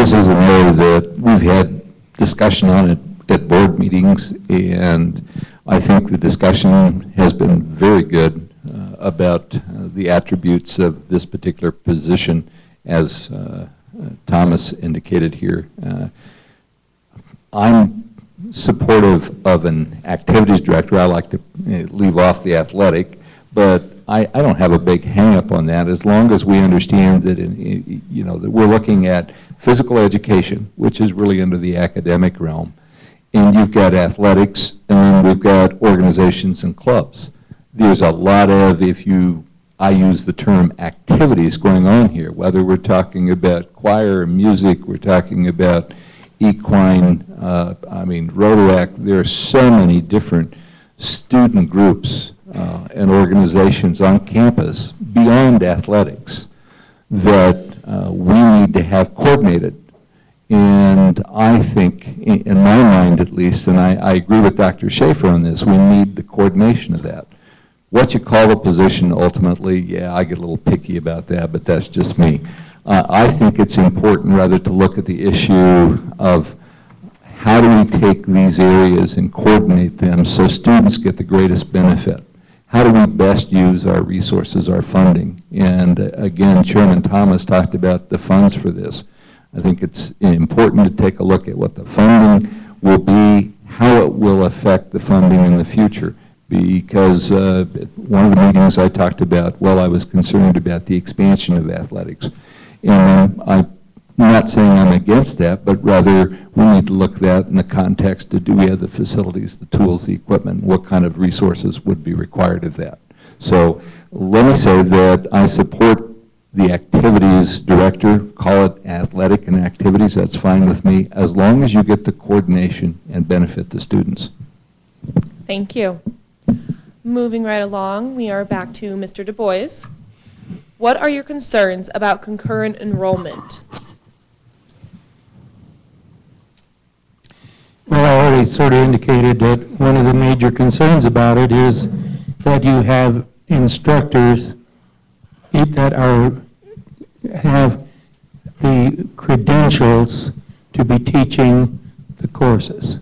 this is an area that we've had discussion on it at board meetings, and I think the discussion has been very good about the attributes of this particular position, as Thomas indicated here. I'm supportive of an activities director. I like to leave off the athletic, but I don't have a big hang-up on that as long as we understand that, that we're looking at physical education, which is really under the academic realm, and you've got athletics, and we've got organizations and clubs. There's a lot of, I use the term activities going on here, whether we're talking about choir, music, we're talking about equine, Rotaract. There are so many different student groups and organizations on campus beyond athletics that we need to have coordinated. And I think, in my mind at least, and I agree with Dr. Schaefer on this, we need the coordination of that. What you call the position ultimately, yeah, I get a little picky about that, but that's just me. I think it's important rather to look at the issue of how do we take these areas and coordinate them so students get the greatest benefit. How do we best use our resources, our funding? And again, Chairman Thomas talked about the funds for this. I think it's important to take a look at what the funding will be, how it will affect the funding in the future. Because one of the meetings I talked about, well, I was concerned about the expansion of athletics. And I'm not saying I'm against that, but rather we need to look at that in the context of do we have the facilities, the tools, the equipment, what kind of resources would be required of that. So let me say that I support the activities director, call it athletic and activities, that's fine with me, as long as you get the coordination and benefit the students. Thank you. Moving right along, we are back to Mr. Du Bois. What are your concerns about concurrent enrollment? Well, I already sort of indicated that one of the major concerns about it is that you have instructors that have the credentials to be teaching the courses.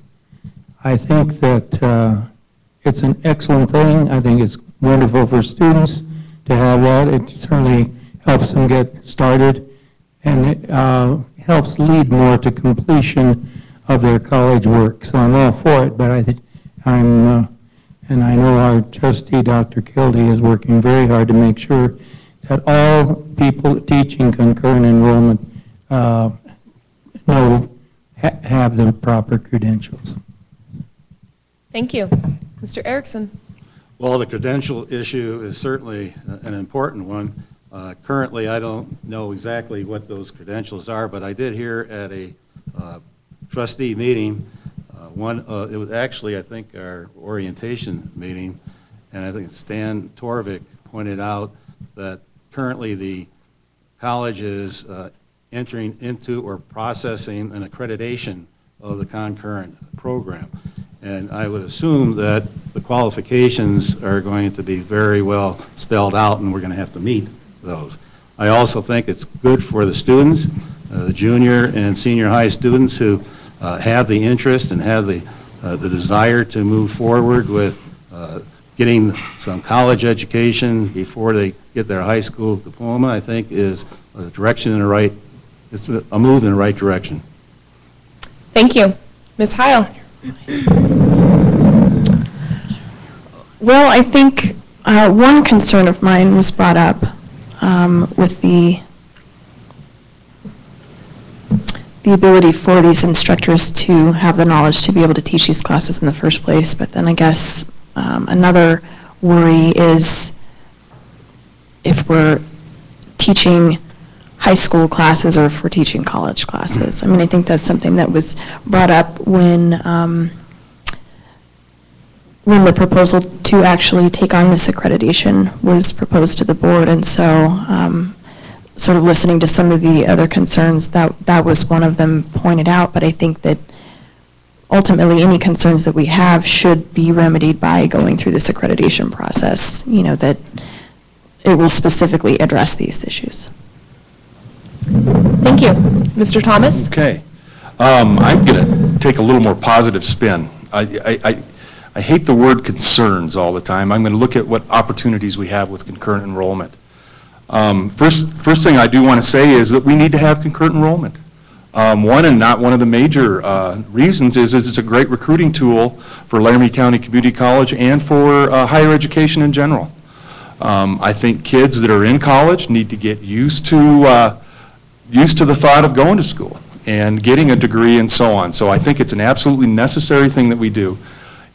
I think that it's an excellent thing. I think it's wonderful for students to have that. It certainly helps them get started, and it helps lead more to completion of their college work. So I'm all for it, but and I know our trustee, Dr. Kildee, is working very hard to make sure that all people teaching concurrent enrollment have the proper credentials. Thank you. Mr. Erickson. Well, the credential issue is certainly an important one. Currently, I don't know exactly what those credentials are, but I did hear at a trustee meeting, it was actually, I think, our orientation meeting, and I think Stan Torvik pointed out that currently the college is entering into or processing an accreditation of the concurrent program. And I would assume that the qualifications are going to be very well spelled out, and we're going to have to meet those. I also think it's good for the students, the junior and senior high students who have the interest and have the desire to move forward with getting some college education before they get their high school diploma. I think is a direction in the right, it's a move in the right direction. Thank you. Ms. Heil. Well, I think one concern of mine was brought up with the ability for these instructors to have the knowledge to be able to teach these classes in the first place. But then I guess another worry is if we're teaching high school classes or if we're teaching college classes. I mean, I think that's something that was brought up when the proposal to actually take on this accreditation was proposed to the board, and so sort of listening to some of the other concerns, that was one of them pointed out, but I think that ultimately any concerns that we have should be remedied by going through this accreditation process, you know, that it will specifically address these issues. Thank you. Mr. Thomas? Okay. I'm going to take a little more positive spin. I hate the word concerns all the time. I'm going to look at what opportunities we have with concurrent enrollment. First thing I do want to say is that we need to have concurrent enrollment. One, and not one of the major reasons, is it's a great recruiting tool for Laramie County Community College and for higher education in general. I think kids that are in college need to get used to the thought of going to school and getting a degree and so on. So I think it's an absolutely necessary thing that we do,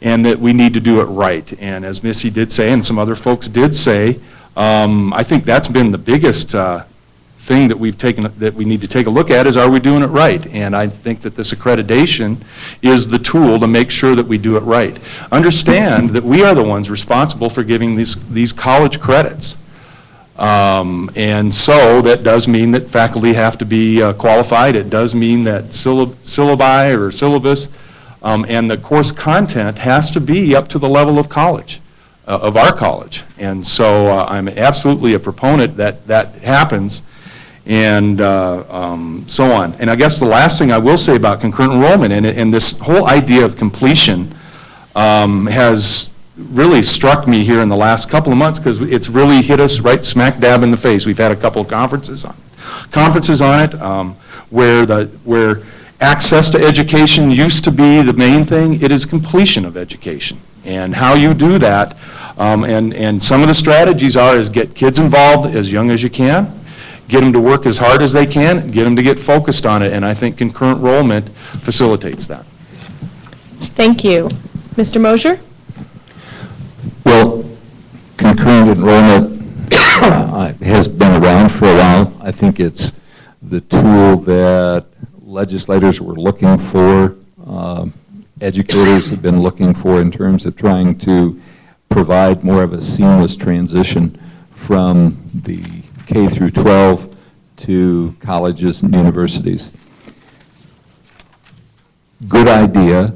and that we need to do it right. And as Missy did say, and some other folks did say, I think that's been the biggest thing that we need to take a look at is, are we doing it right? And I think that this accreditation is the tool to make sure that we do it right. Understand that we are the ones responsible for giving these college credits. And so that does mean that faculty have to be qualified. It does mean that syllabi or syllabus and the course content has to be up to the level of college, of our college. And so I'm absolutely a proponent that that happens, and so on. And I guess the last thing I will say about concurrent enrollment, and this whole idea of completion has really struck me here in the last couple of months, because it's really hit us right smack dab in the face. We've had a couple of conferences on it where access to education used to be the main thing. It is completion of education, and how you do that. And some of the strategies is get kids involved as young as you can, get them to work as hard as they can, get them to get focused on it, and I think concurrent enrollment facilitates that. Thank you. Mr. Mosier? Well, concurrent enrollment has been around for a while. I think it's the tool that legislators were looking for, educators have been looking for, in terms of trying to provide more of a seamless transition from the K through 12 to colleges and universities. Good idea,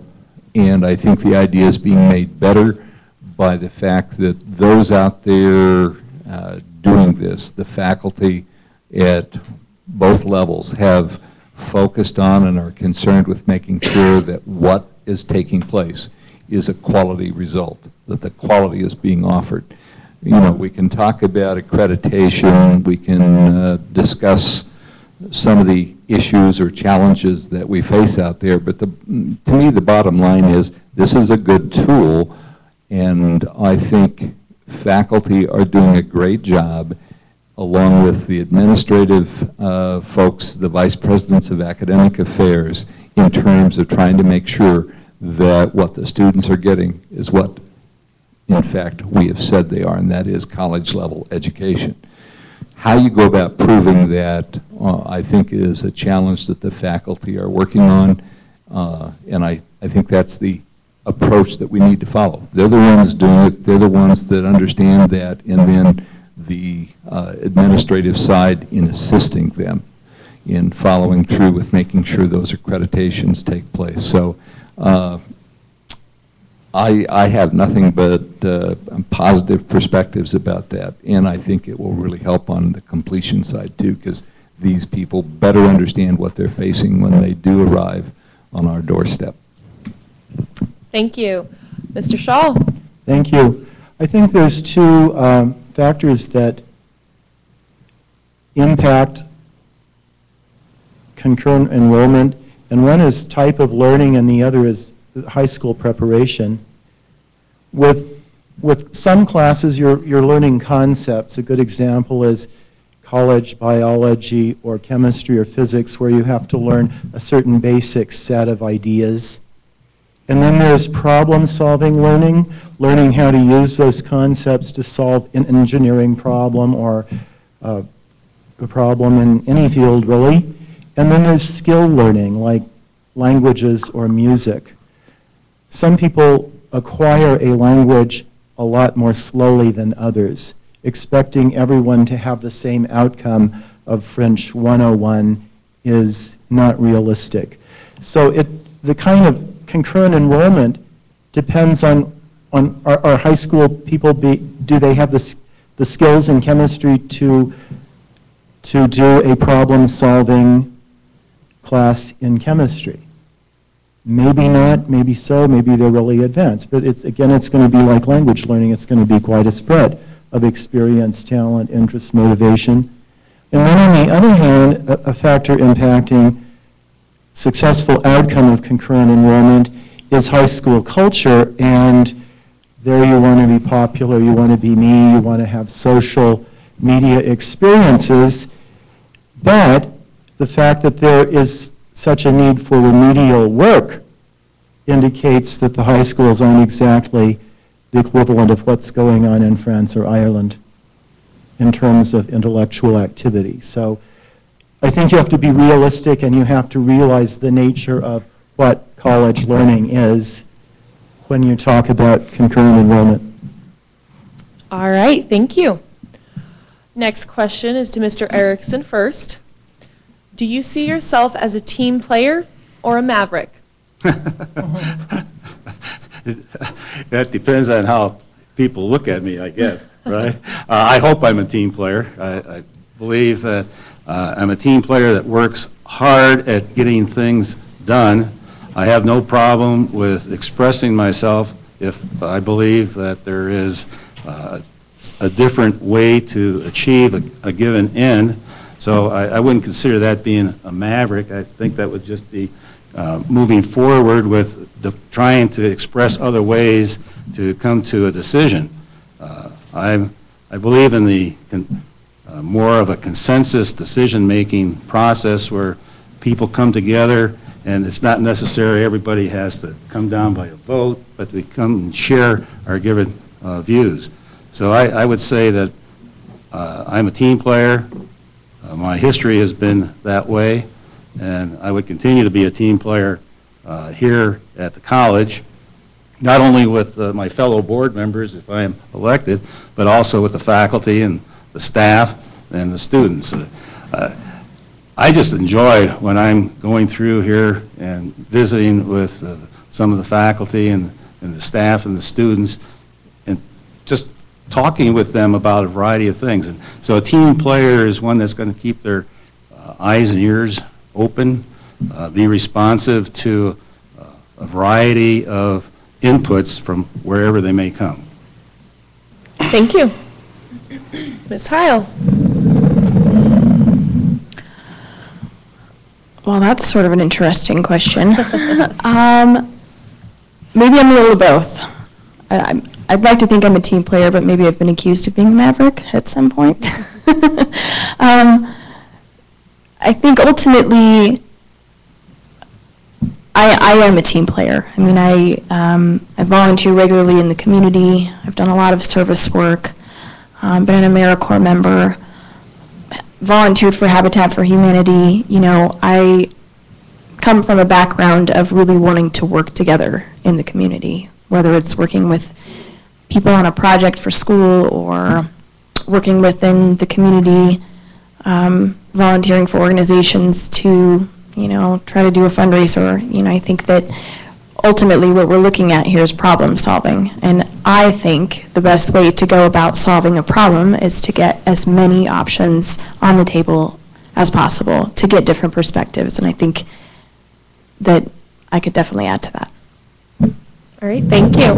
and I think the idea is being made better by the fact that those out there doing this, the faculty at both levels, have focused on and are concerned with making sure that what is taking place is a quality result, that the quality is being offered. You know, we can talk about accreditation, we can discuss some of the issues or challenges that we face out there, but to me the bottom line is this is a good tool, and I think faculty are doing a great job, along with the administrative folks, the vice presidents of academic affairs, in terms of trying to make sure that what the students are getting is what, in fact, we have said they are, and that is college-level education. How you go about proving that, I think, is a challenge that the faculty are working on, and I think that's the approach that we need to follow. They're the ones doing it, they're the ones that understand that, and then the administrative side in assisting them in following through with making sure those accreditations take place. So I have nothing but positive perspectives about that, and I think it will really help on the completion side too, because these people better understand what they're facing when they do arrive on our doorstep. Thank you. Mr. Shaw? Thank you. I think there's two factors that impact concurrent enrollment, and one is type of learning and the other is high school preparation. With some classes, you're learning concepts. A good example is college biology or chemistry or physics, where you have to learn a certain basic set of ideas. And then there's problem-solving learning, learning how to use those concepts to solve an engineering problem or a problem in any field, really. And then there's skill learning, like languages or music. Some people acquire a language a lot more slowly than others. Expecting everyone to have the same outcome of French 101 is not realistic. So the kind of concurrent enrollment depends on our high school people, do they have the skills in chemistry to do a problem-solving class in chemistry. Maybe not, maybe so, maybe they're really advanced. But it's, again, it's going to be like language learning. It's going to be quite a spread of experience, talent, interest, motivation. And then on the other hand, a factor impacting successful outcome of concurrent enrollment is high school culture. And there you want to be popular, you want to be me, you want to have social media experiences. But the fact that there is such a need for remedial work indicates that the high schools aren't exactly the equivalent of what's going on in France or Ireland in terms of intellectual activity. So I think you have to be realistic and you have to realize the nature of what college learning is when you talk about concurrent enrollment. All right, thank you. Next question is to Mr. Erickson first. Do you see yourself as a team player or a maverick? That depends on how people look at me, I guess, right? I hope I'm a team player. I believe that I'm a team player that works hard at getting things done. I have no problem with expressing myself if I believe that there is a different way to achieve a given end. So I wouldn't consider that being a maverick. I think that would just be moving forward with trying to express other ways to come to a decision. I believe in the more of a consensus decision-making process where people come together, and it's not necessary everybody has to come down by a vote, but we come and share our given views. So I would say that I'm a team player. My history has been that way, and I would continue to be a team player here at the college, not only with my fellow board members if I am elected, but also with the faculty and the staff and the students. I just enjoy when I'm going through here and visiting with some of the faculty and the staff and the students and just talking with them about a variety of things. And so a team player is one that's going to keep their eyes and ears open, be responsive to a variety of inputs from wherever they may come. Thank you. Ms. Heil. Well, that's sort of an interesting question. Maybe I'm a little of both. I'd like to think I'm a team player, but maybe I've been accused of being a maverick at some point. I think ultimately, I am a team player. I mean, I volunteer regularly in the community. I've done a lot of service work, been an AmeriCorps member, volunteered for Habitat for Humanity. You know, I come from a background of really wanting to work together in the community, whether it's working with people on a project for school or working within the community, volunteering for organizations to, you know, try to do a fundraiser. You know, I think that ultimately what we're looking at here is problem solving. And I think the best way to go about solving a problem is to get as many options on the table as possible to get different perspectives. And I think that I could definitely add to that. All right, thank you.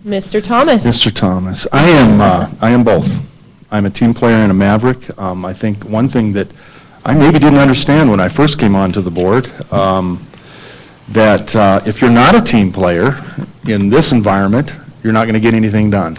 Mr. Thomas. Mr. Thomas, I am both. I'm a team player and a maverick. I think one thing that I maybe didn't understand when I first came onto the board, that if you're not a team player in this environment, you're not going to get anything done.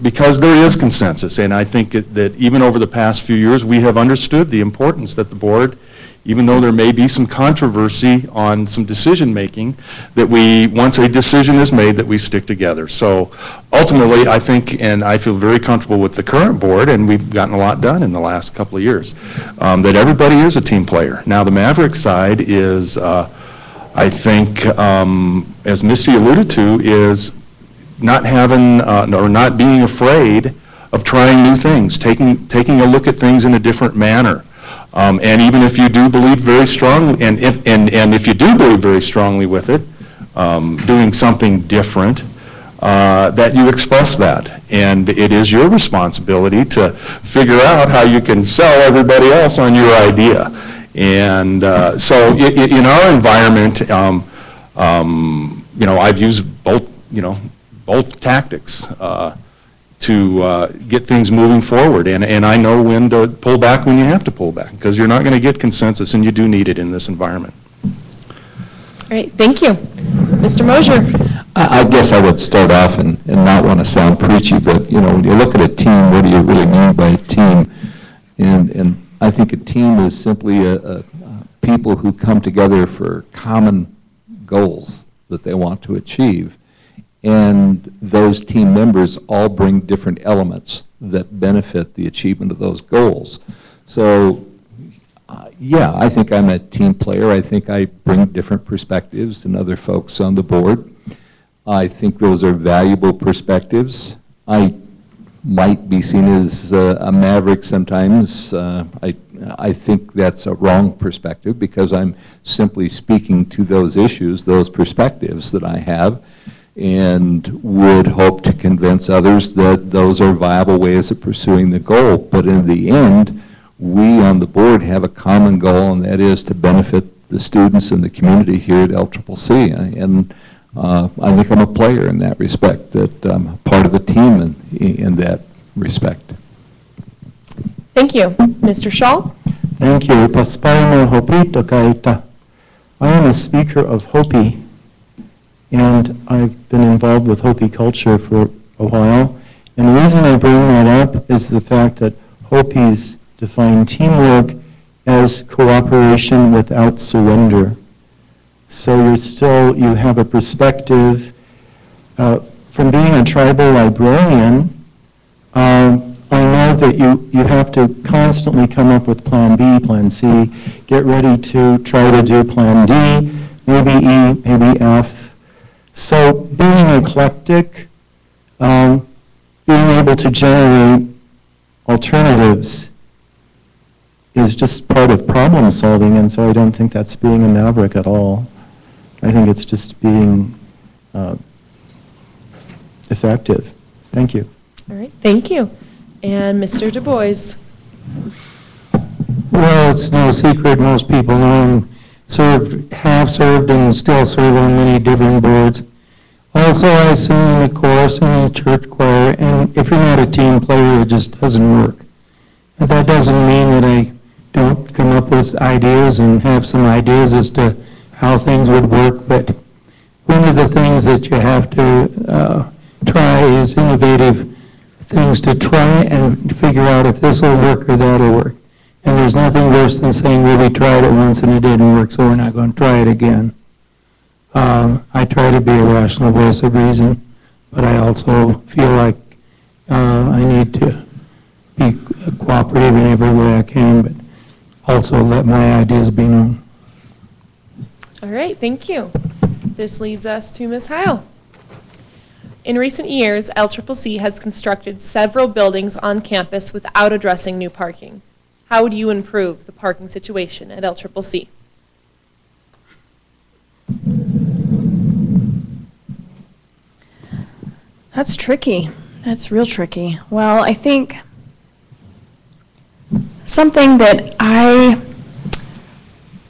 Because there is consensus, and I think that even over the past few years, we have understood the importance that the board, even though there may be some controversy on some decision making, that we, once a decision is made, that we stick together. So ultimately, I think, and I feel very comfortable with the current board, and we've gotten a lot done in the last couple of years, that everybody is a team player. Now, the Maverick side is, I think, as Misty alluded to, is not having, or not being afraid of trying new things, taking a look at things in a different manner. And even if you do believe very strongly, and if you do believe very strongly with it, doing something different, that you express that. And it is your responsibility to figure out how you can sell everybody else on your idea. And so in our environment, I've used both tactics to get things moving forward. And I know when to pull back when you have to pull back, because you're not going to get consensus, and you do need it in this environment. All right, thank you. Mr. Mosier. I guess I would start off and not want to sound preachy, but, when you look at a team, what do you really mean by a team? And I think a team is simply a people who come together for common goals that they want to achieve. And those team members all bring different elements that benefit the achievement of those goals. So, yeah, I think I'm a team player. I think I bring different perspectives than other folks on the board. I think those are valuable perspectives. I might be seen as a maverick sometimes. I think that's a wrong perspective, because I'm simply speaking to those issues, those perspectives that I have, and would hope to convince others that those are viable ways of pursuing the goal. But in the end, we on the board have a common goal, and that is to benefit the students and the community here at LCCC. And I think I'm a player in that respect, that I'm part of the team in that respect. Thank you. Mr. Shaw? Thank you. Pasparno Hopito Kaita. I am a speaker of Hopi, and I've been involved with Hopi culture for a while. And the reason I bring that up is the fact that Hopis define teamwork as cooperation without surrender. So you have a perspective. From being a tribal librarian, I know that you have to constantly come up with plan B, plan C, get ready to try to do plan D, maybe E, maybe F. So being eclectic, being able to generate alternatives is just part of problem solving, and so I don't think that's being a maverick at all. I think it's just being effective. Thank you. All right, thank you. And Mr. Du Bois? Well, it's no secret, most people know have served and still serve on many different boards. Also, I sing in the chorus and the church choir, and if you're not a team player, it just doesn't work. But that doesn't mean that I don't come up with ideas and have some ideas as to how things would work, but one of the things that you have to try is innovative things to try and figure out if this will work or that will work. And there's nothing worse than saying, well, we tried it once and it didn't work, so we're not going to try it again. I try to be a rational voice of reason, but I also feel like I need to be cooperative in every way I can, but also let my ideas be known. All right, thank you. This leads us to Ms. Heil. In recent years, LCCC has constructed several buildings on campus without addressing new parking. How would you improve the parking situation at LCCC? That's tricky. That's real tricky. Well, I think something that I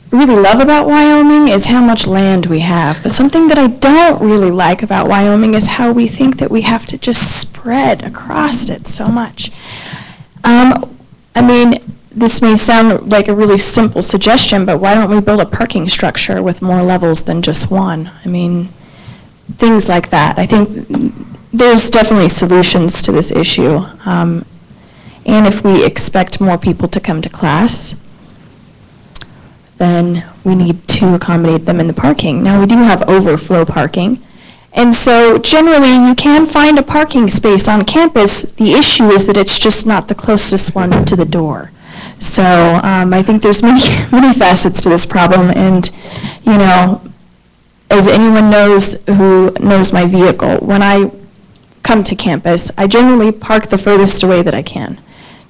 really love about Wyoming is how much land we have. But something that I don't really like about Wyoming is how we think that we have to just spread across it so much. I mean, this may sound like a really simple suggestion, but why don't we build a parking structure with more levels than just one? I mean, things like that. I think there's definitely solutions to this issue. And if we expect more people to come to class, then we need to accommodate them in the parking. Now, we do have overflow parking, and so generally you can find a parking space on campus. The issue is that it's just not the closest one to the door. So I think there's many facets to this problem, and you know, as anyone knows who knows my vehicle, when I come to campus, I generally park the furthest away that I can,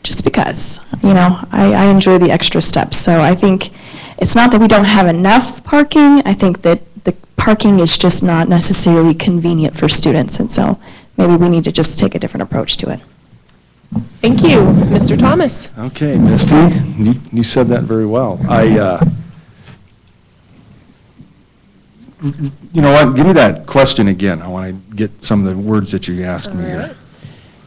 just because, you know, I enjoy the extra steps. So I think it's not that we don't have enough parking. I think that the parking is just not necessarily convenient for students, and so maybe we need to just take a different approach to it. Thank you. Mr. Thomas? Okay, Misty, you said that very well. You know what, give me that question again. I want to get some of the words that you asked me All here. right.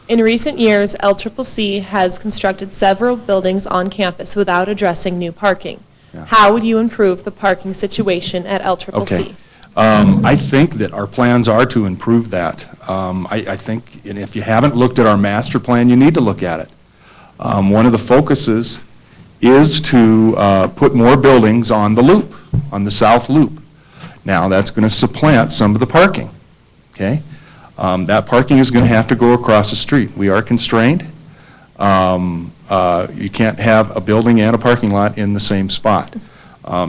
In recent years, LCCC has constructed several buildings on campus without addressing new parking. Yeah. How would you improve the parking situation at LCCC? Okay. I think that our plans are to improve that. I think, and if you haven't looked at our master plan, you need to look at it. One of the focuses is to put more buildings on the loop, on the south loop. Now, that's going to supplant some of the parking, okay? That parking is going to have to go across the street. We are constrained. You can't have a building and a parking lot in the same spot.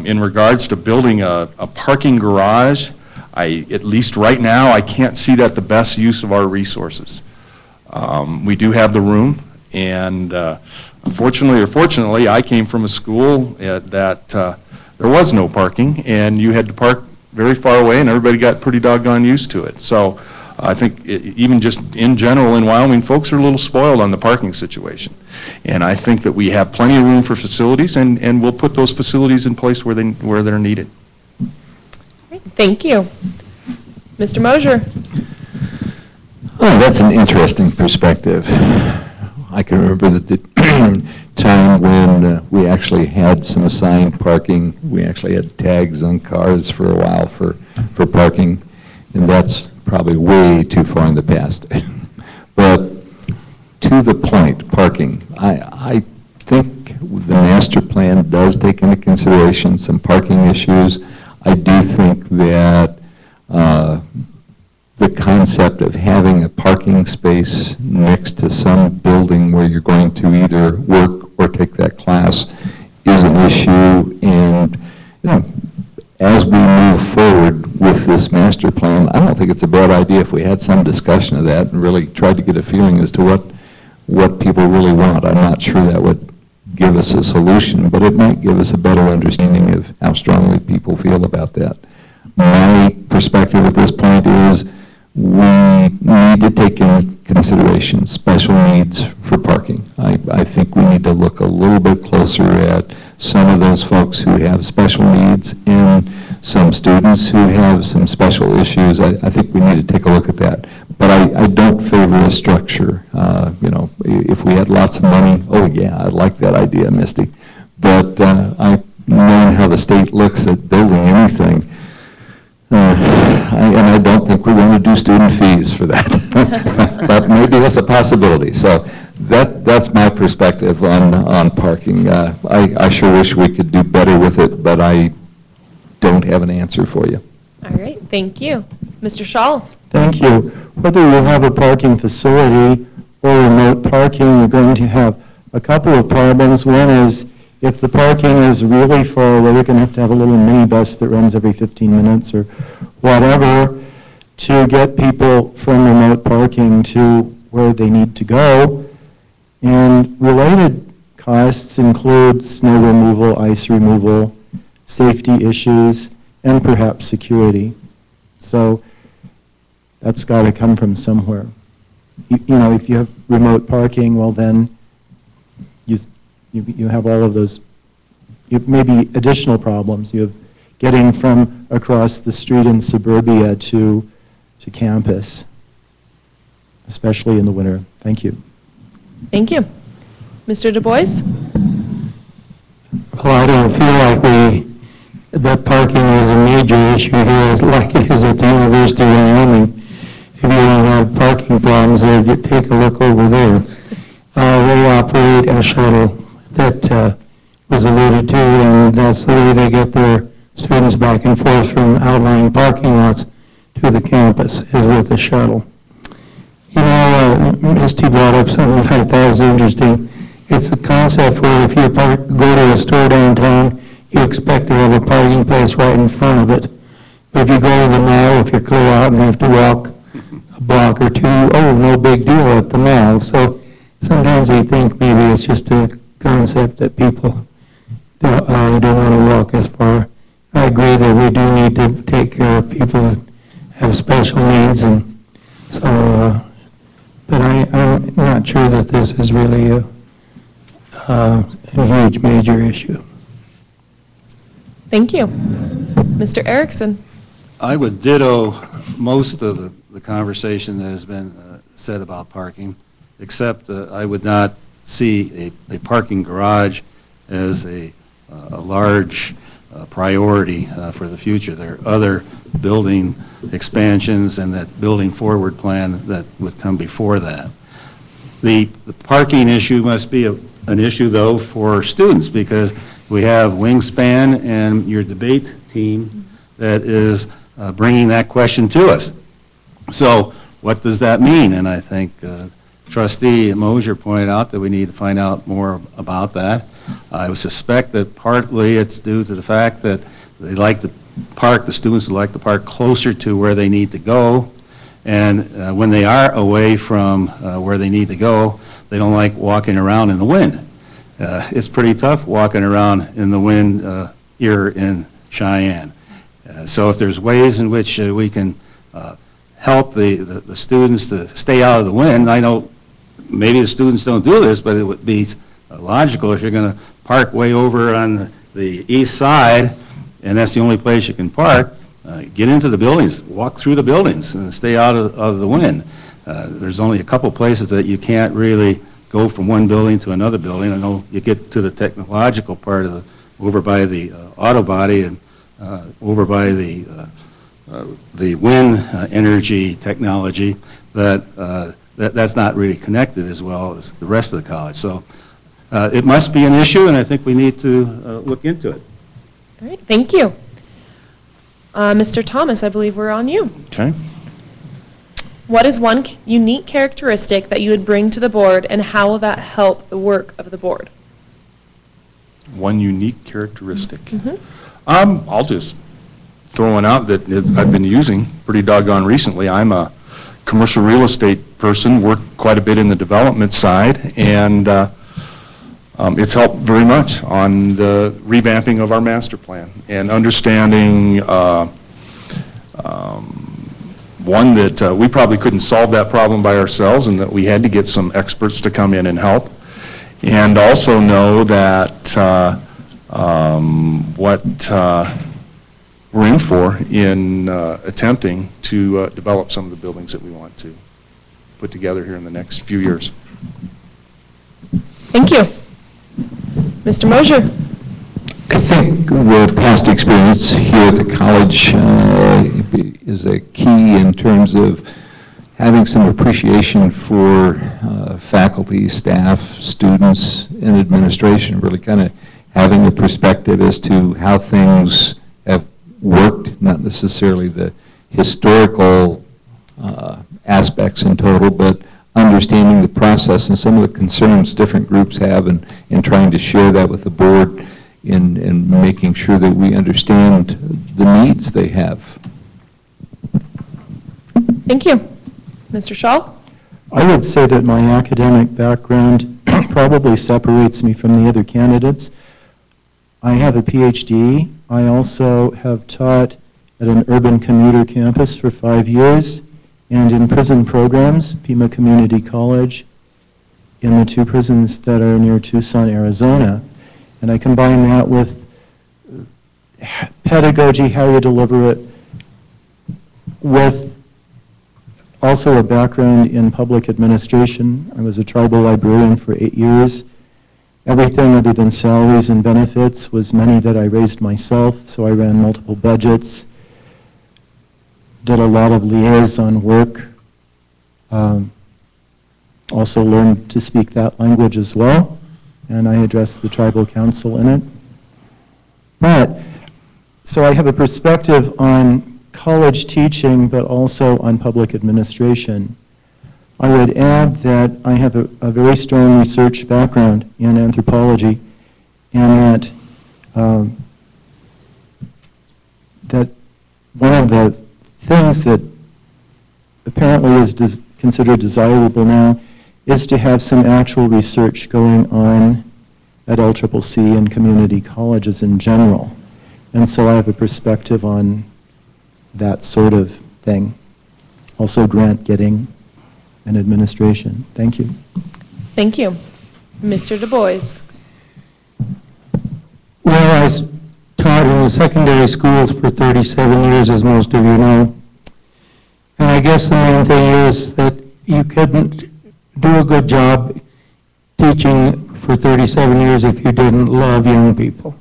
In regards to building a parking garage, at least right now, I can't see that the best use of our resources. We do have the room, and unfortunately or fortunately, I came from a school that there was no parking, and you had to park very far away, and everybody got pretty doggone used to it. So I think even just in general in Wyoming, folks are a little spoiled on the parking situation. And I think that we have plenty of room for facilities, and we'll put those facilities in place where they're needed. Great. Thank you. Mr. Mosier? Oh, that's an interesting perspective. I can remember the time when we actually had some assigned parking. We actually had tags on cars for a while for parking, and that's probably way too far in the past. But to the point, parking, I think the master plan does take into consideration some parking issues. I do think that the concept of having a parking space next to some building where you're going to either work or take that class is an issue. And, you know, as we move forward with this master plan, I don't think it's a bad idea if we had some discussion of that and really tried to get a feeling as to what people really want. I'm not sure that would give us a solution, but it might give us a better understanding of how strongly people feel about that. My perspective at this point is we need to take into consideration special needs for parking. I think we need to look a little bit closer at some of those folks who have special needs and some students who have some special issues. I think we need to take a look at that. But I don't favor a structure. You know, if we had lots of money, oh yeah, I like that idea, Misty. But knowing how the state looks at building anything, and I don't think we want to do student fees for that. But maybe that's a possibility. So that's my perspective on parking. I sure wish we could do better with it, but I don't have an answer for you. All right, thank you. Mr. Schall? Thank you. Whether you have a parking facility or remote parking, you're going to have a couple of problems. One is if the parking is really far away, you're going to have a little minibus that runs every 15 minutes or whatever to get people from remote parking to where they need to go. And related costs include snow removal, ice removal, safety issues, and perhaps security. So that's got to come from somewhere. You know, if you have remote parking, well then you have all of those, maybe additional problems. You have getting from across the street in suburbia to campus, especially in the winter. Thank you. Thank you. Mr. Du Bois? Well, I don't feel like that parking is a major issue here, as like it is at the University of Wyoming. If you don't have parking problems there, you take a look over there. They operate a shuttle that was alluded to, and that's the way they get their students back and forth from outlying parking lots to the campus, is with a shuttle. You know, Misty brought up something that I thought was interesting. It's a concept where if you go to a store downtown, you expect to have a parking place right in front of it. But if you go to the mall, if you're clear out and have to walk a block or two, oh, no big deal at the mall. So sometimes I think maybe it's just a concept that people don't want to walk as far I agree that we do need to take care of people that have special needs, and so, but I'm not sure that this is really a huge, major issue. Thank you. Mr. Erickson? I would ditto most of the conversation that has been said about parking, except I would not see a parking garage as a large priority for the future. There are other building expansions and that building forward plan that would come before that. The parking issue must be an issue, though, for students, because we have Wingspan and your debate team that is bringing that question to us. So what does that mean? And I think Trustee Mosier pointed out that we need to find out more about that. I would suspect that partly it's due to the fact that they like to park, the students would like to park closer to where they need to go. And when they are away from where they need to go, they don't like walking around in the wind. It's pretty tough walking around in the wind here in Cheyenne. So if there's ways in which we can help the students to stay out of the wind, I know maybe the students don't do this, but it would be logical if you're going to park way over on the east side, and that's the only place you can park, get into the buildings, walk through the buildings, and stay out of the wind. There's only a couple places that you can't really go from one building to another building. I know you get to the technological part of over by the auto body and over by the wind energy technology, that's not really connected as well as the rest of the college. So it must be an issue, and I think we need to look into it. All right, thank you. Mr. Thomas, I believe we're on you. Okay. What is one unique characteristic that you would bring to the board, and how will that help the work of the board? One unique characteristic. Mm-hmm. I'll just throw one out that I've been using pretty doggone recently. I'm a commercial real estate person, work quite a bit in the development side, and it's helped very much on the revamping of our master plan and understanding one, that we probably couldn't solve that problem by ourselves and that we had to get some experts to come in and help, and also know that what we're in for in attempting to develop some of the buildings that we want to put together here in the next few years. Thank you. Mr. Mosier? I think the past experience here at the college is a key in terms of having some appreciation for faculty, staff, students, and administration, really kind of having a perspective as to how things have worked, not necessarily the historical aspects in total, but understanding the process and some of the concerns different groups have, and trying to share that with the board in making sure that we understand the needs they have. Thank you. Mr. Shaw? I would say that my academic background probably separates me from the other candidates. I have a PhD. I also have taught at an urban commuter campus for 5 years and in prison programs, Pima Community College, in the 2 prisons that are near Tucson, Arizona. And I combine that with pedagogy, how you deliver it, with also a background in public administration. I was a tribal librarian for 8 years. Everything other than salaries and benefits was money that I raised myself, so I ran multiple budgets, did a lot of liaison work, also learned to speak that language as well, and I addressed the tribal council in it. But, so I have a perspective on college teaching, but also on public administration. I would add that I have a very strong research background in anthropology, and that one of the things that apparently is considered desirable now is to have some actual research going on at LCCC and community colleges in general. And so I have a perspective on that sort of thing. Also grant getting and administration. Thank you. Thank you. Mr. Du Bois. Well, I taught in the secondary schools for 37 years, as most of you know. And I guess the main thing is that you couldn't do a good job teaching for 37 years if you didn't love young people.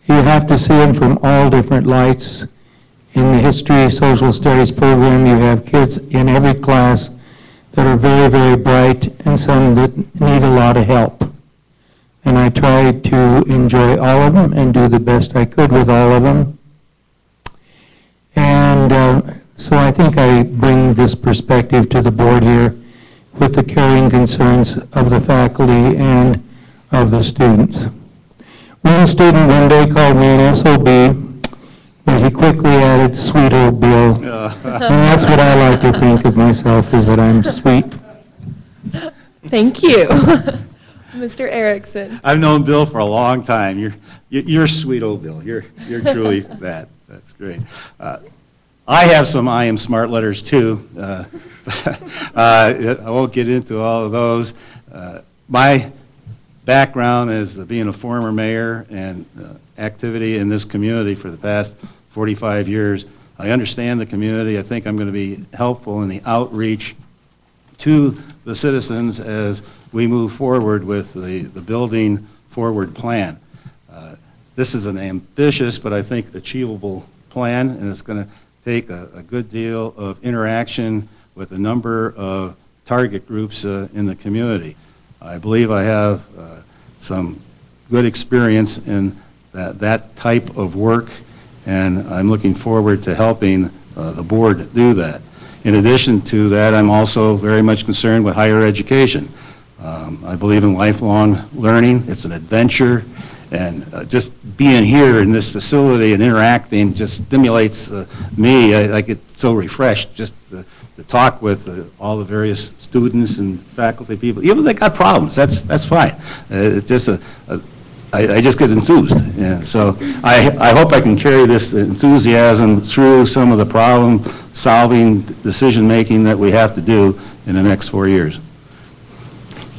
You have to see them from all different lights. In the history social studies program, you have kids in every class that are very, very bright and some that need a lot of help. And I tried to enjoy all of them and do the best I could with all of them. And so I think I bring this perspective to the board here with the caring concerns of the faculty and of the students. One student one day called me an SOB, but he quickly added, "Sweet old Bill." And that's what I like to think of myself, is that I'm sweet. Thank you. Mr. Erickson. I've known Bill for a long time. You're sweet old Bill. You're truly that. That's great. I have some I am smart letters too. I won't get into all of those. My background is being a former mayor and activity in this community for the past 45 years. I understand the community. I think I'm going to be helpful in the outreach to the citizens as we move forward with the building forward plan. This is an ambitious but I think achievable plan, and it's going to take a good deal of interaction with a number of target groups in the community. I believe I have some good experience in that type of work, and I'm looking forward to helping the board do that. In addition to that, I'm also very much concerned with higher education. I believe in lifelong learning. It's an adventure, and just being here in this facility and interacting just stimulates me. I get so refreshed just to talk with all the various students and faculty people. Even if they got problems, that's fine. It's just I just get enthused. And so I hope I can carry this enthusiasm through some of the problem-solving decision-making that we have to do in the next 4 years.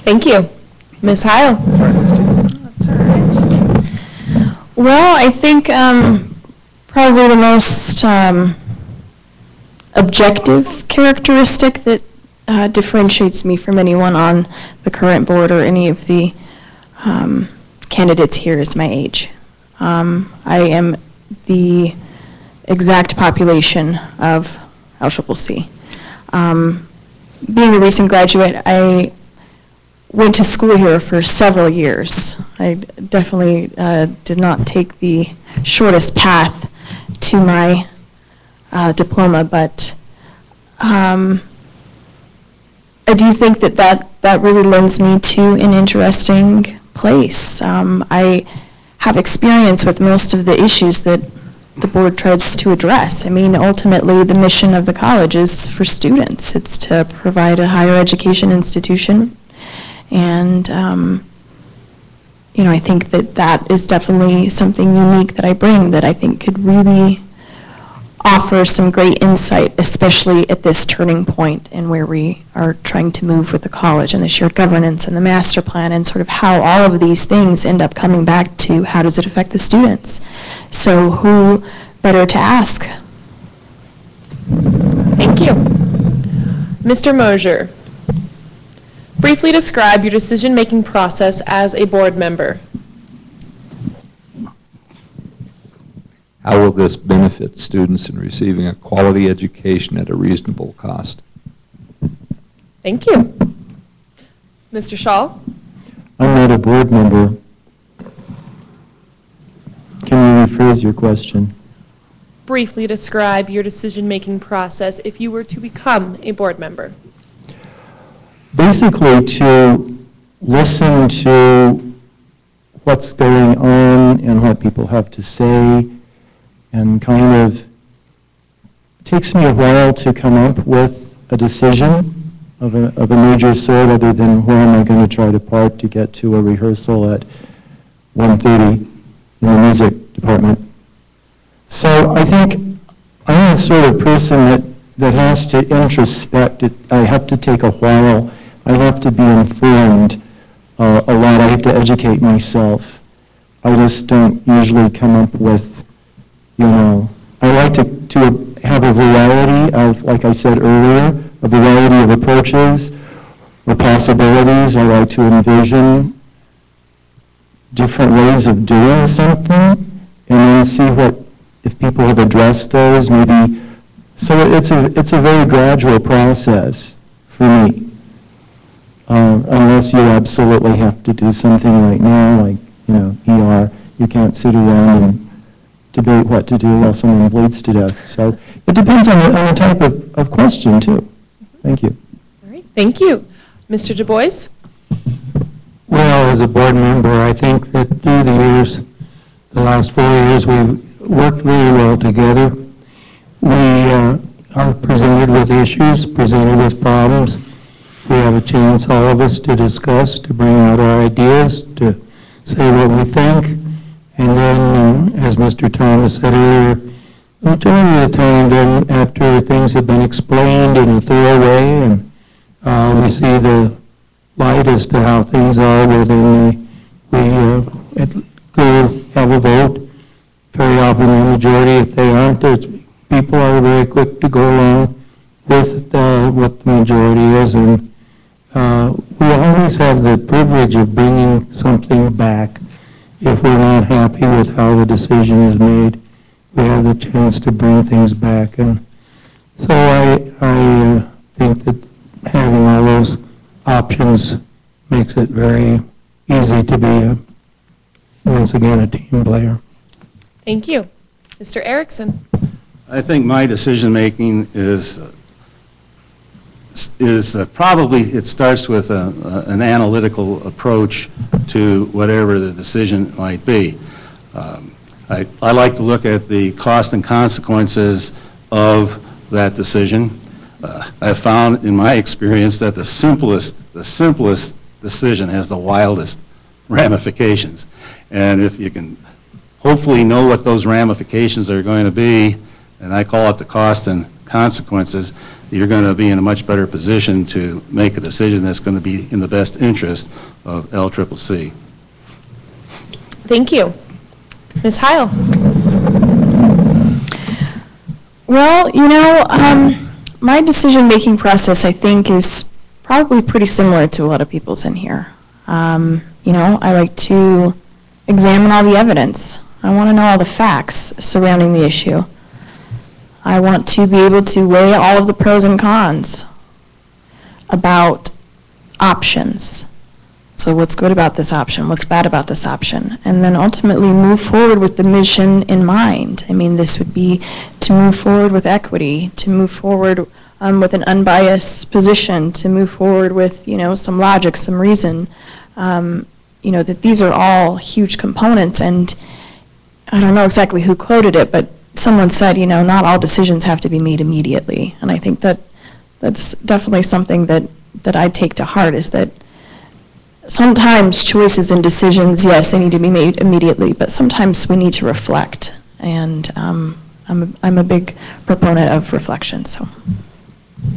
Thank you. Ms. Heil. That's all right. Well, I think probably the most objective characteristic that differentiates me from anyone on the current board or any of the candidates here is my age. I am the exact population of LCCC. Being a recent graduate, I went to school here for several years. I definitely did not take the shortest path to my diploma, but I do think that really lends me to an interesting place. I have experience with most of the issues that the board tries to address. I mean, ultimately, the mission of the college is for students. It's to provide a higher education institution. And, I think that is definitely something unique that I bring that I think could really offer some great insight, especially at this turning point in where we are trying to move with the college and the shared governance and the master plan and sort of how all of these things end up coming back to how does it affect the students. So who better to ask? Thank you. Mr. Mosier, briefly describe your decision-making process as a board member. How will this benefit students in receiving a quality education at a reasonable cost? Thank you. Mr. Schall? I'm not a board member. Can you rephrase your question? Briefly describe your decision-making process if you were to become a board member. Basically, to listen to what's going on and what people have to say, and kind of it takes me a while to come up with a decision of a major sort, other than where am I going to try to park to get to a rehearsal at 1:30 in the music department. So I think I'm the sort of person that has to introspect. I have to take a while. I have to be informed a lot. I have to educate myself. I just don't usually come up with, I like to have a variety of, like I said earlier, a variety of approaches or possibilities. I like to envision different ways of doing something and then see if people have addressed those, maybe. So it's a very gradual process for me. Unless you absolutely have to do something right now, like, ER, you can't sit around and debate what to do while someone bleeds to death. So it depends on the type of question, too. Thank you. All right, thank you. Mr. Du Bois? Well, as a board member, I think that through the years, the last 4 years, we've worked really well together. We are presented with issues, presented with problems. We have a chance, all of us, to discuss, to bring out our ideas, to say what we think. And then, as Mr. Thomas said earlier, the majority of the time, then, after things have been explained in a thorough way, and we see the light as to how things are, well, then we go have a vote. Very often, the majority, if they aren't, people are very quick to go along with what the majority is, and we always have the privilege of bringing something back. If we're not happy with how the decision is made, we have the chance to bring things back. And so I think that having all those options makes it very easy to be, once again, a team player. Thank you. Mr. Erickson? I think my decision-making is probably, it starts with an analytical approach to whatever the decision might be. I like to look at the cost and consequences of that decision. I've found in my experience that the simplest decision has the wildest ramifications. And if you can hopefully know what those ramifications are going to be, and I call it the cost and consequences, you're going to be in a much better position to make a decision that's going to be in the best interest of LCCC. Thank you. Ms. Heil? Well, my decision-making process, I think, is probably pretty similar to a lot of people's in here. I like to examine all the evidence. I want to know all the facts surrounding the issue. I want to be able to weigh all of the pros and cons about options. So what's good about this option? What's bad about this option? And then ultimately move forward with the mission in mind. I mean, this would be to move forward with equity, to move forward with an unbiased position, to move forward with, some logic, some reason. That these are all huge components. And I don't know exactly who quoted it, but someone said, not all decisions have to be made immediately. And I think that's definitely something that I take to heart, is that sometimes choices and decisions, yes, they need to be made immediately, but sometimes we need to reflect. And I'm a big proponent of reflection. So,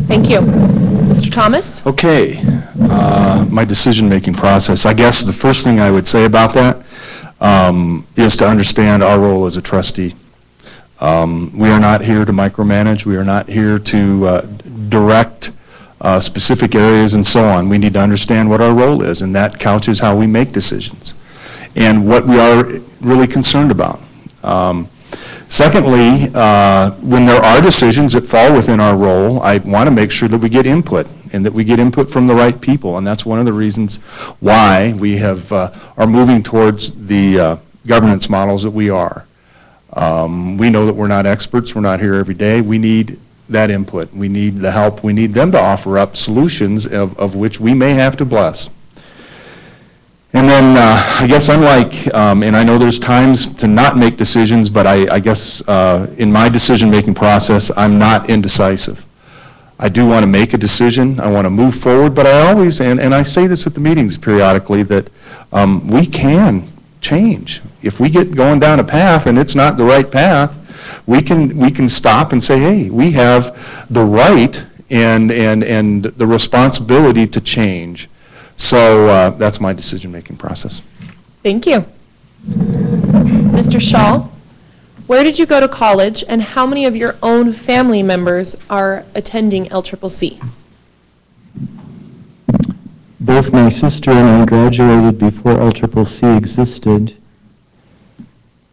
thank you. Mr. Thomas? Okay. My decision-making process. I guess the first thing I would say about that is to understand our role as a trustee. We are not here to micromanage. We are not here to direct specific areas and so on. We need to understand what our role is, and that couches how we make decisions and what we are really concerned about. Secondly, when there are decisions that fall within our role, I want to make sure that we get input, and that we get input from the right people, and that's one of the reasons why we are moving towards the governance models that we are. We know that we're not experts. We're not here every day. We need that input. We need the help. We need them to offer up solutions of which we may have to bless. And then I guess unlike, and I know there's times to not make decisions, but I guess in my decision-making process, I'm not indecisive. I do want to make a decision. I want to move forward, but I always, and I say this at the meetings periodically, that we can change. If we get going down a path and it's not the right path, we can stop and say, hey, we have the right and the responsibility to change. So that's my decision-making process. Thank you. Mr. Shaw, where did you go to college, and how many of your own family members are attending LCCC? Both my sister and I graduated before LCCC existed.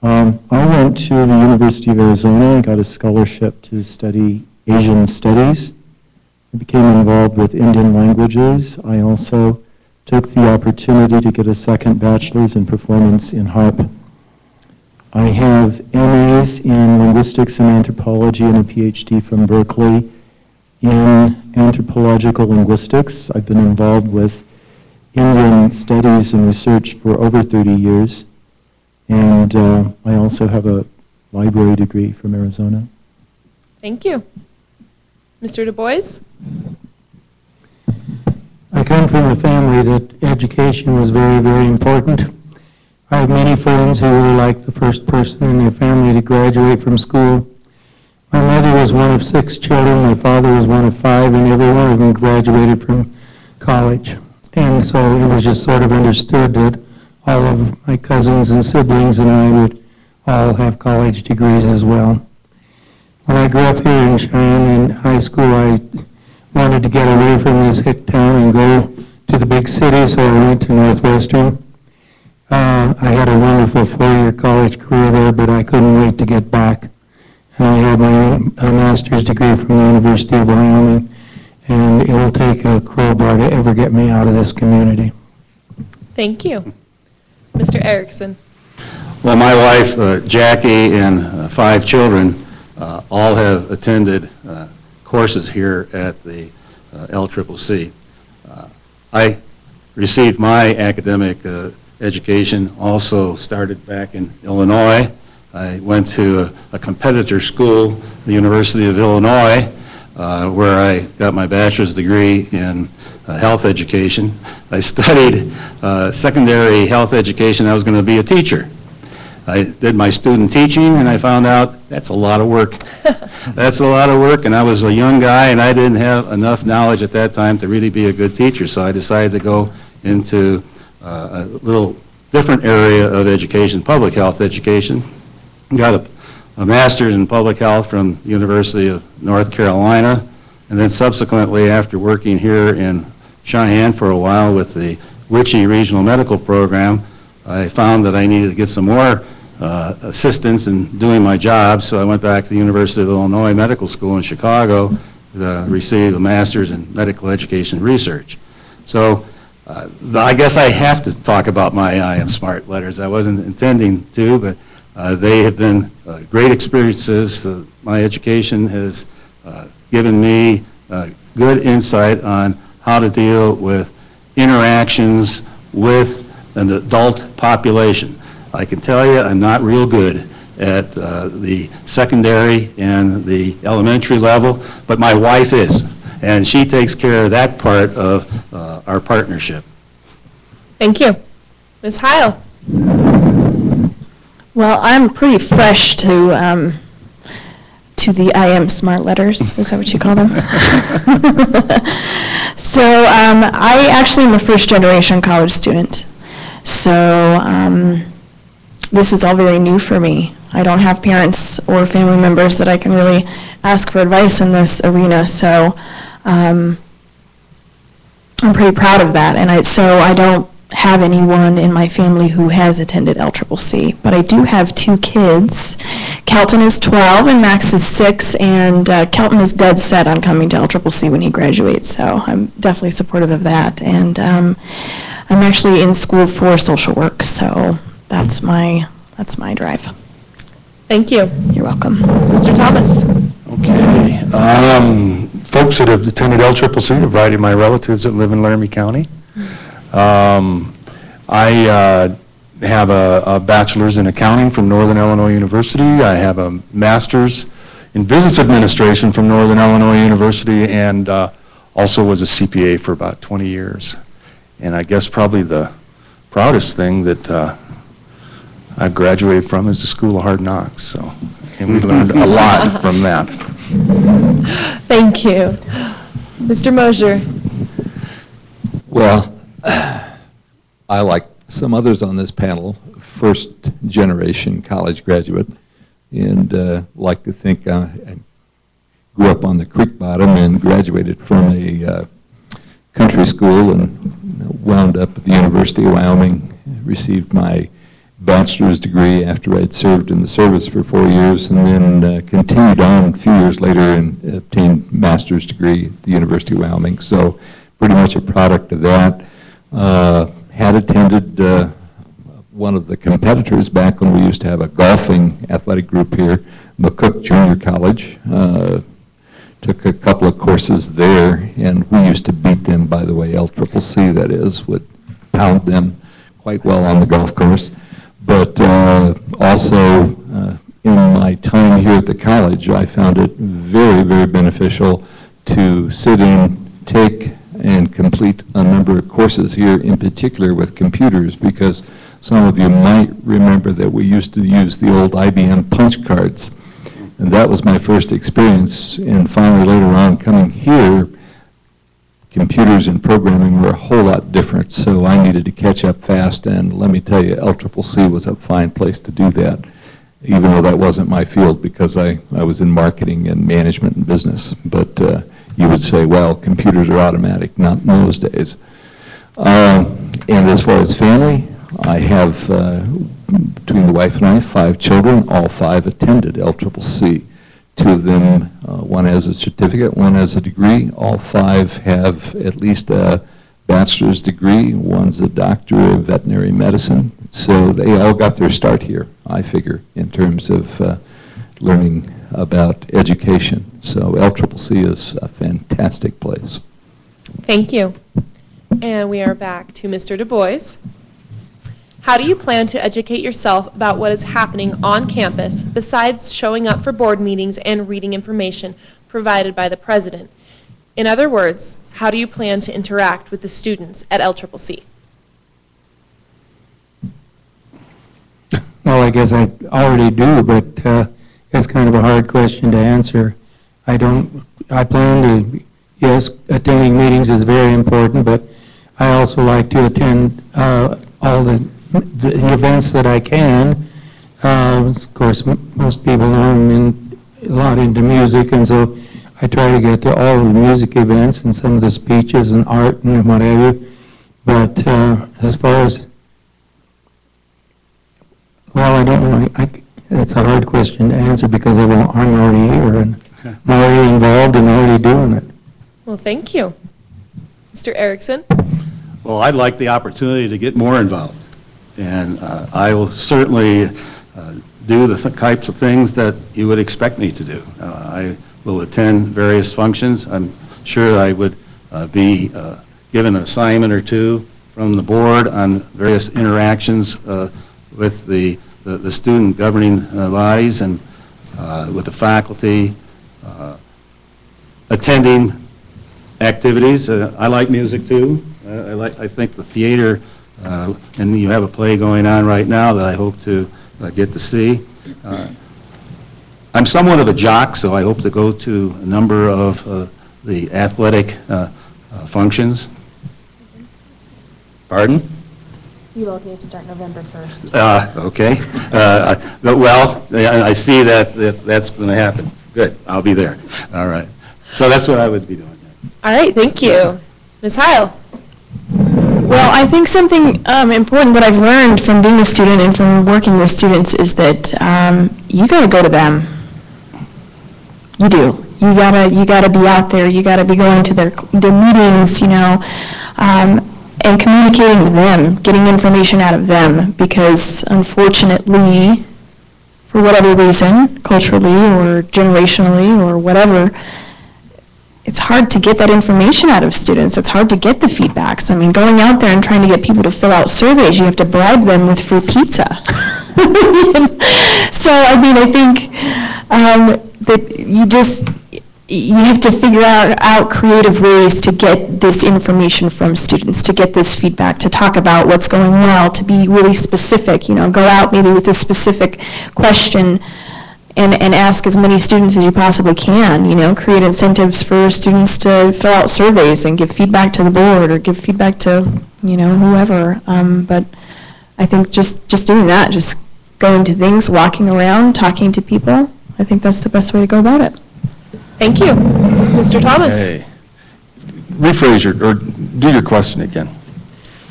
I went to the University of Arizona and got a scholarship to study Asian studies. I became involved with Indian languages. I also took the opportunity to get a second bachelor's in performance in harp. I have MAs in linguistics and anthropology and a PhD from Berkeley in anthropological linguistics. I've been involved with Indian studies and research for over 30 years. And I also have a library degree from Arizona. Thank you. Mr. Du Bois? I come from a family that education was very, very important. I have many friends who were like the first person in their family to graduate from school. My mother was one of 6 children, my father was one of 5, and every one of them graduated from college. And so it was just sort of understood that all of my cousins and siblings and I would all have college degrees as well. When I grew up here in Cheyenne in high school, I wanted to get away from this hick town and go to the big city, so I went to Northwestern. I had a wonderful 4-year college career there, but I couldn't wait to get back. And I have my master's degree from the University of Wyoming, and it'll take a crowbar to ever get me out of this community. Thank you. Mr. Erickson? Well, my wife, Jackie, and 5 children all have attended courses here at the LCCC. I received my academic education, also started back in Illinois. I went to a competitor school, the University of Illinois, where I got my bachelor's degree in health education. I studied secondary health education. I was going to be a teacher. I did my student teaching, and I found out that's a lot of work. That's a lot of work, and I was a young guy, and I didn't have enough knowledge at that time to really be a good teacher, so I decided to go into a little different area of education, public health education. Got a master's in public health from the University of North Carolina, and then subsequently, after working here in Cheyenne for a while with the Witchy Regional Medical Program, I found that I needed to get some more assistance in doing my job, so I went back to the University of Illinois Medical School in Chicago to receive a master's in medical education research. So I guess I have to talk about my I Am Smart letters. I wasn't intending to, but they have been great experiences. My education has given me good insight on how to deal with interactions with an adult population. I can tell you I'm not real good at the secondary and the elementary level, but my wife is, and she takes care of that part of our partnership. Thank you. Ms. Heil? Well, I'm pretty fresh to the I Am Smart letters. Is that what you call them? So I actually am a first-generation college student. So this is all very new for me. I don't have parents or family members that I can really ask for advice in this arena. So I'm pretty proud of that. And so I don't have anyone in my family who has attended LCCC, but I do have 2 kids. Kelton is 12 and Max is 6, and Kelton is dead set on coming to LCCC when he graduates, so I'm definitely supportive of that. And I'm actually in school for social work, so that's my drive. Thank you. You're welcome. Mr. Thomas? Okay. Folks that have attended LCCC, invited my relatives that live in Laramie County. I have a bachelor's in accounting from Northern Illinois University. I have a master's in business administration from Northern Illinois University, and also was a CPA for about 20 years. And I guess probably the proudest thing that I graduated from is the School of Hard Knocks. So and we learned a lot from that. Thank you. Mr. Mosier? Well, I, like some others on this panel, first generation college graduate, and like to think I grew up on the creek bottom and graduated from a country school and wound up at the University of Wyoming, received my bachelor's degree after I'd served in the service for 4 years, and then continued on a few years later and obtained master's degree at the University of Wyoming. So pretty much a product of that. Had attended one of the competitors back when we used to have a golfing athletic group here, McCook Junior College. Took a couple of courses there, and we used to beat them, by the way, LCCC, that is, would pound them quite well on the golf course. But also, in my time here at the college, I found it very, very beneficial to sit in, take, and complete a number of courses here, in particular with computers, because some of you might remember that we used to use the old IBM punch cards. And that was my first experience, and finally later on coming here, computers and programming were a whole lot different, so I needed to catch up fast, and let me tell you, LCCC was a fine place to do that, even though that wasn't my field, because I was in marketing and management and business. But you would say, well, computers are automatic, not in those days. And as far as family, I have, between the wife and I, 5 children. All 5 attended LCCC. 2 of them, one has a certificate, one has a degree. All 5 have at least a bachelor's degree. One's a doctor of veterinary medicine. So they all got their start here, I figure, in terms of learning about education. So LCCC is a fantastic place. Thank you. And we are back to Mr. Du Bois. How do you plan to educate yourself about what is happening on campus besides showing up for board meetings and reading information provided by the president? In other words, how do you plan to interact with the students at LCCC? Well, I guess I already do, but it's kind of a hard question to answer. I plan to, yes, attending meetings is very important, but I also like to attend all the events that I can. Of course, most people know I'm a lot into music, and so I try to get to all the music events and some of the speeches and art and whatever. But as far as, well, I don't know. It's a hard question to answer because I'm already here and I'm already involved and already doing it. Well, thank you. Mr. Erickson? Well, I'd like the opportunity to get more involved. And I will certainly do the types of things that you would expect me to do. I will attend various functions. I'm sure I would be given an assignment or two from the board on various interactions with the student governing bodies and with the faculty, attending activities. I like music too. I think the theater, and you have a play going on right now that I hope to get to see. I'm somewhat of a jock, so I hope to go to a number of the athletic functions. Pardon? You will need to start November 1st. Okay. Well, I see that's going to happen. Good. I'll be there. All right. So that's what I would be doing. All right, thank you. Ms. Heil? Well, I think something important that I've learned from being a student and from working with students is that you got to go to them. You do. You gotta be out there. You gotta be going to their meetings, you know, and communicating with them, getting information out of them. Because unfortunately, for whatever reason, culturally or generationally or whatever, it's hard to get that information out of students. It's hard to get the feedbacks. I mean, going out there and trying to get people to fill out surveys, you have to bribe them with free pizza. So, I mean, I think that you have to figure out creative ways to get this information from students, to get this feedback, to talk about what's going well, to be really specific, you know, go out maybe with a specific question and ask as many students as you possibly can, you know, create incentives for students to fill out surveys and give feedback to the board or give feedback to, you know, whoever. But I think just doing that, just going to things, walking around, talking to people, I think that's the best way to go about it. Thank you. Mr. Thomas? Hey, rephrase or do your question again.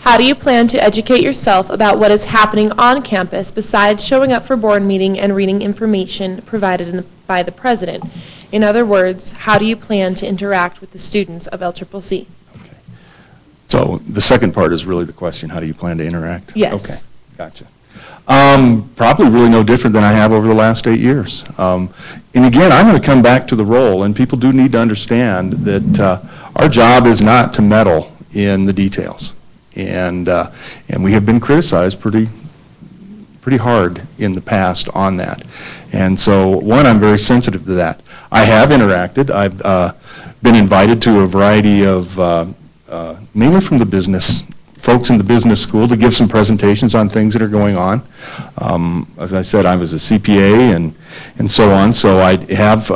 How do you plan to educate yourself about what is happening on campus besides showing up for board meeting and reading information provided by the president? In other words, how do you plan to interact with the students of LCCC? Okay. So the second part is really the question, how do you plan to interact? Yes. Okay, gotcha. Probably really no different than I have over the last 8 years. And again, I'm going to come back to the role, and people do need to understand that our job is not to meddle in the details. And we have been criticized pretty hard in the past on that. And so, one, I'm very sensitive to that. I have interacted. I've been invited to a variety of, mainly from the business, folks in the business school to give some presentations on things that are going on. As I said, I was a CPA and so on, so I have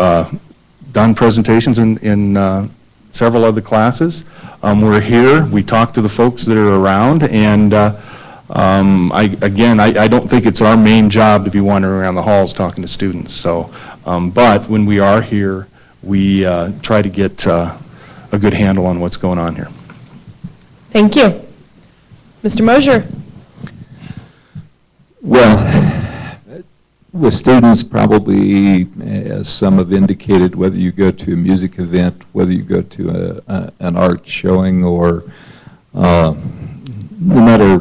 done presentations in several of the classes. We're here, we talk to the folks that are around, and I don't think it's our main job to be wandering around the halls talking to students. So, but when we are here, we try to get a good handle on what's going on here. Thank you. Mr. Mosier? Well, with students, probably, as some have indicated, whether you go to a music event, whether you go to an art showing, or no matter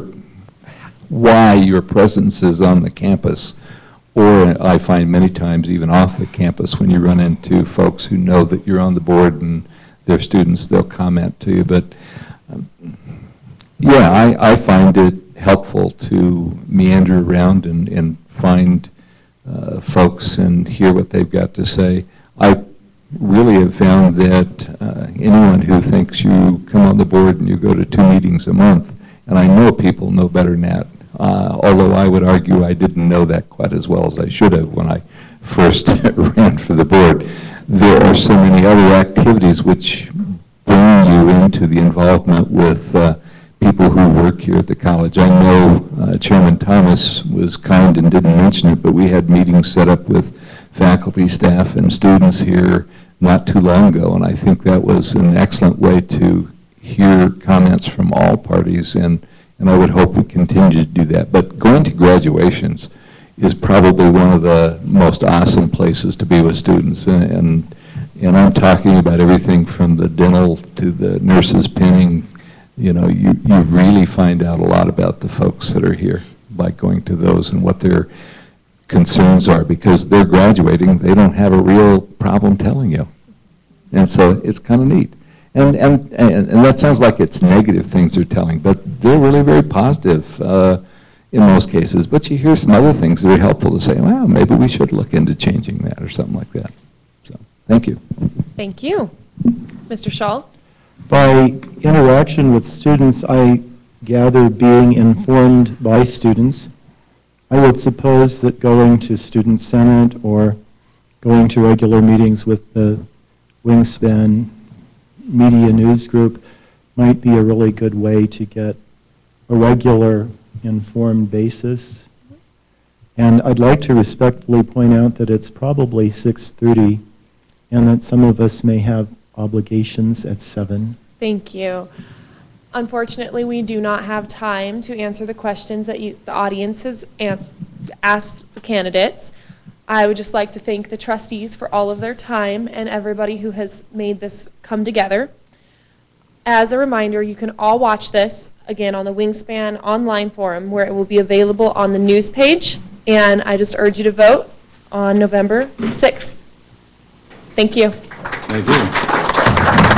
why your presence is on the campus, or I find many times even off the campus when you run into folks who know that you're on the board and they're students, they'll comment to you. But yeah, I find it helpful to meander around and find folks and hear what they've got to say. I really have found that anyone who thinks you come on the board and you go to 2 meetings a month, and I know people know better than that, although I would argue I didn't know that quite as well as I should have when I first ran for the board. There are so many other activities which bring you into the involvement with people who work here at the college. I know Chairman Thomas was kind and didn't mention it, but we had meetings set up with faculty, staff, and students here not too long ago, and I think that was an excellent way to hear comments from all parties, and I would hope we continue to do that. But going to graduations is probably one of the most awesome places to be with students, and I'm talking about everything from the dental to the nurses pinning. You know, you really find out a lot about the folks that are here by going to those and what their concerns are, because they're graduating, they don't have a real problem telling you. And so it's kind of neat. And that sounds like it's negative things they're telling, but they're really very positive in most cases. But you hear some other things that are helpful to say, well, maybe we should look into changing that or something like that. So, thank you. Thank you. Mr. Schall? By interaction with students, I gather being informed by students. I would suppose that going to Student Senate or going to regular meetings with the Wingspan Media News Group might be a really good way to get a regular informed basis. And I'd like to respectfully point out that it's probably 6:30 and that some of us may have obligations at 7. Thank you. Unfortunately, we do not have time to answer the questions that the audience has asked the candidates. I would just like to thank the trustees for all of their time and everybody who has made this come together. As a reminder, you can all watch this again on the Wingspan online forum, where it will be available on the news page, and I just urge you to vote on November 6th. Thank you. Thank you.